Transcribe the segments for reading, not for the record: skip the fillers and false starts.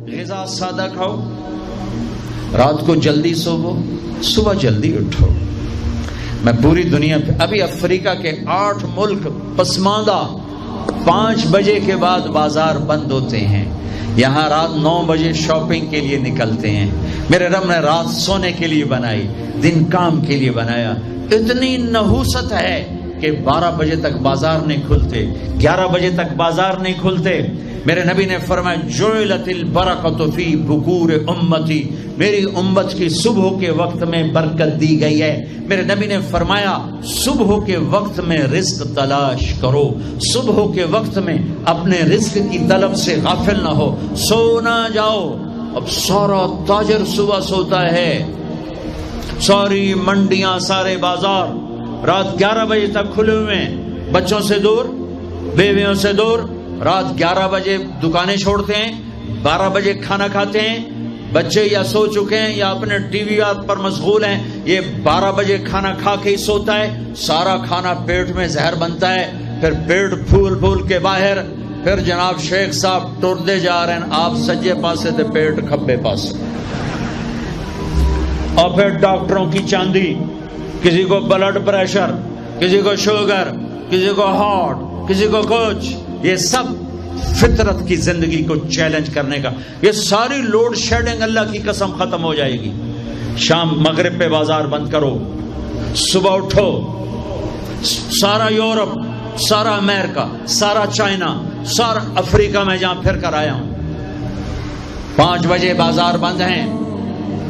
غذا سادہ کھاؤ، رات کو جلدی سوو، صبح جلدی اٹھو۔ میں پوری دنیا پہ ابھی افریقہ کے 8 ملک پسماندہ 5 بجے کے بعد بازار بند ہوتے ہیں، یہاں رات 9 بجے شاپنگ کے لیے نکلتے ہیں۔ میرے رب نے رات سونے کے لیے بنائی، دن کام کے لیے بنایا۔ اتنی نحوست ہے کہ 12 بجے تک بازار نہیں کھلتے، 11 بجے تک بازار نہیں کھلتے۔ میرے نبی نے فرمایا جعلت البرکۃ فی بکور امتی، میری امت کی صبح کے وقت میں برکت دی گئی ہے۔ میرے نبی نے فرمایا صبح کے وقت میں رزق تلاش کرو، صبح کے وقت میں اپنے رزق کی طلب سے غافل نہ ہو، سو نہ جاؤ۔ اب سارا تاجر صبح سوتا ہے، ساری منڈیاں، سارے بازار رات 11 بجے تک کھلے ہوئے ہیں، بچوں سے دور، بیویوں سے دور۔ رات 11 بجے دکانیں چھوڑتے ہیں، 12 بجے کھانا کھاتے ہیں۔ بچے یا سو چکے ہیں یا اپنے ٹی وی پر مشغول ہیں، یہ 12 بجے کھانا کھا کے ہی سوتا ہے۔ سارا کھانا پیٹ میں زہر بنتا ہے، پھر پیٹ پھول پھول کے باہر، پھر جناب شیخ صاحب ٹردے جا رہے ہیں، آپ سجے پاسے تھے، پیٹ کھبے پاسے، اور پھر ڈاکٹروں کی چاندی، کسی کو بلڈ پریشر، کسی کو شوگر، کسی کو ہارٹ، کسی کو کچھ۔ یہ سب فطرت کی زندگی کو چیلنج کرنے کا، یہ ساری لوڈ شیڈنگ اللہ کی قسم ختم ہو جائے گی۔ شام مغرب پہ بازار بند کرو، صبح اٹھو، سارا یورپ، سارا امریکہ، سارا چائنا، سارا افریقہ میں جہاں پھر کر آیا ہوں، 5 بجے بازار بند ہیں،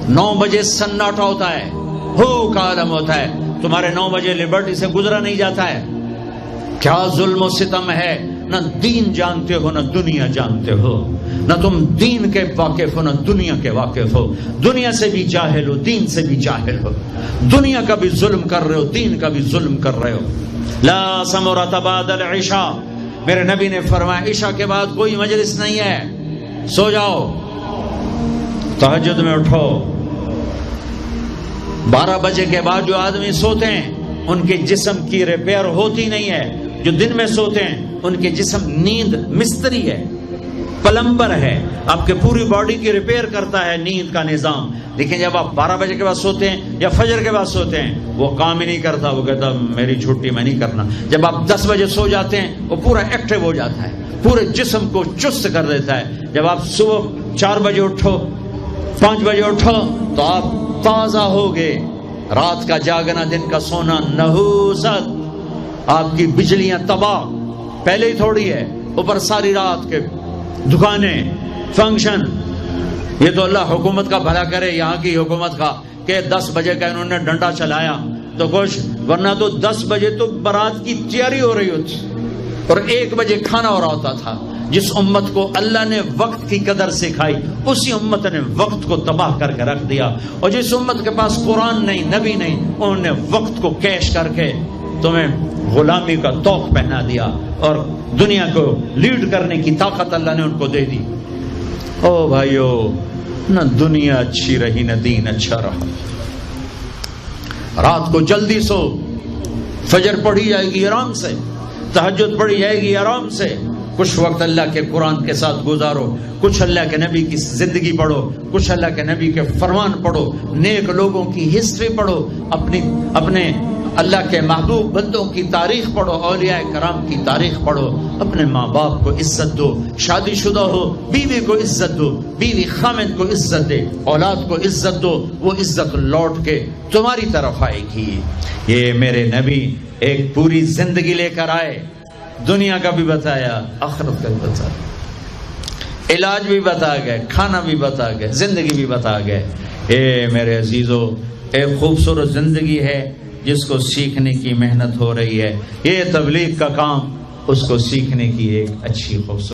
9 بجے سناٹا ہوتا ہے، ہو کا عالم ہوتا ہے۔ تمہارے 9 بجے لبرٹی سے گزرا نہیں جاتا ہے۔ کیا ظلم و ستم ہے، نہ دین جانتے ہو نہ دنیا جانتے ہو، نہ تم دین کے واقف ہو نہ دنیا کے واقف ہو، دنیا سے بھی جاہل ہو، دین سے بھی جاہل ہو، دنیا کا بھی ظلم کر رہے ہو، دین کا بھی ظلم کر رہے ہو۔ لا ثمرۃ بعد العشاء، میرے نبی نے فرمایا عشاء کے بعد کوئی مجلس نہیں ہے، سو جاؤ۔ تہجد میں اٹھو۔ 12 بجے کے بعد جو آدمی سوتے ہیں ان کے جسم کی ریپیئر ہوتی نہیں ہے، جو دن میں سوتے ہیں ان کے جسم، نیند مستری ہے، پلمبر ہے، آپ کے پوری باڈی کی ریپیئر کرتا ہے نیند کا نظام۔ لیکن جب آپ 12 بجے کے بعد سوتے ہیں یا فجر کے بعد سوتے ہیں، وہ کام ہی نہیں کرتا، وہ کہتا میری چھٹی میں نہیں کرنا۔ جب آپ 10 بجے سو جاتے ہیں وہ پورا ایکٹیو ہو جاتا ہے، پورے جسم کو چست کر دیتا ہے۔ جب آپ صبح 4 بجے اٹھو، 5 بجے اٹھو تو آپ تازہ ہوگے۔ رات کا جاگنا، دن کا سونا نحوست، آپ کی بجلیاں تباہ، پہلے ہی تھوڑی ہے، اوپر ساری رات کے دکانیں، فنکشن۔ یہ تو اللہ حکومت کا بھلا کرے، یہاں کی حکومت کا، کہ 10 بجے کا انہوں نے ڈنڈا چلایا تو کچھ، ورنہ تو 10 بجے تو بارات کی تیاری ہو رہی ہوتی اور 1 بجے کھانا ہو رہا ہوتا تھا۔ جس امت کو اللہ نے وقت کی قدر سکھائی، اسی امت نے وقت کو تباہ کر کے رکھ دیا۔ اور جس امت کے پاس قرآن نہیں، نبی نہیں، انہوں نے وقت کو کیش کر کے تمہیں غلامی کا توق پہنا دیا اور دنیا کو لیڈ کرنے کی طاقت اللہ نے ان کو دے دی۔ او بھائیو، نہ دنیا اچھی رہی نہ دین اچھا رہا۔ رات کو جلدی سو، فجر پڑھی جائے گی آرام سے، تہجد پڑھی جائے گی آرام سے۔ کچھ وقت اللہ کے قرآن کے ساتھ گزارو، کچھ اللہ کے نبی کی زندگی پڑھو، کچھ اللہ کے نبی کے فرمان پڑھو، نیک لوگوں کی ہسٹری پڑھو، اپنے اللہ کے محبوب بندوں کی تاریخ پڑھو، اولیاء کرام کی تاریخ پڑھو۔ اپنے ماں باپ کو عزت دو، شادی شدہ ہو بیوی کو عزت دو، بیوی خامد کو عزت دے، اولاد کو عزت دو، وہ عزت لوٹ کے تمہاری طرف آئے گی۔ یہ میرے نبی ایک پوری زندگی لے کر آئے، دنیا کا بھی بتایا، آخرت کا بھی بتایا، علاج بھی بتا گئے، کھانا بھی بتا گئے، زندگی بھی بتا گئے۔ اے میرے عزیزو، ایک خوبصورت زندگی ہے جس کو سیکھنے کی محنت ہو رہی ہے۔ یہ تبلیغ کا کام، اس کو سیکھنے کی ایک اچھی خوبصورت